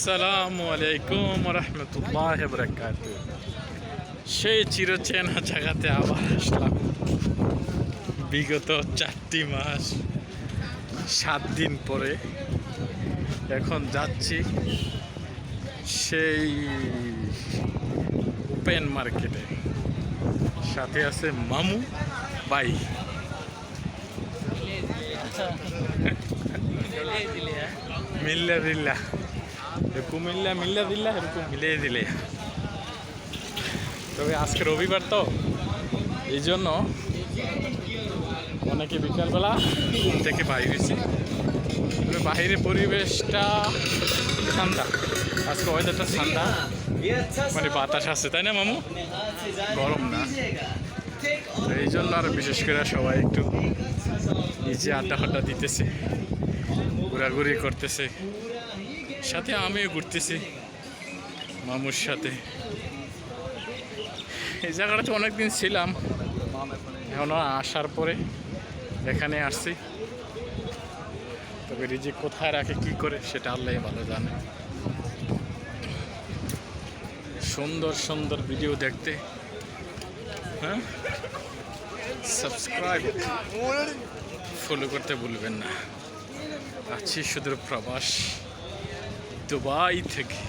আসসালামু আলাইকুম রহমতুল্লাহ বরকাত। সেই চিরচেনা জায়গাতে আবার আসলাম। বিগত 4টি মাস 7 দিন পরে এখন যাচ্ছি সেই ওপেন মার্কেটে। সাথে আছে মামু ভাই। মিল্লা দিল্লা এরকম মিল্লা দিল্লা এরকম মিলিয়ে দিলে। তবে আজকে রবিবার তো এই জন্য অনেকে বিকালবেলা ঘুম থেকে বাইরে হয়েছি। তবে বাহিরের পরিবেশটা ঠান্ডা, আজকে ওয়েদারটা ঠান্ডা, মানে বাতাস আছে, তাই না মামু? গরম না, এই জন্য আরো বিশেষ করে সবাই একটু নিচে আড্ডা দিতেছে, ঘোরাঘুরি করতেছে। সাথে আমিও ঘুরতেছি মামুর সাথে। এই জায়গাটাতে অনেকদিন ছিলাম, এখন আসার পরে এখানে আসছি। তবে রিজিক কোথায় রাখে কি করে সেটা আল্লাহ ভালো জানে। সুন্দর সুন্দর ভিডিও দেখতে হ্যাঁ সাবস্ক্রাইব ফলো করতে ভুলবেন না। আছি সুদূর প্রবাস দুবাই থেকে।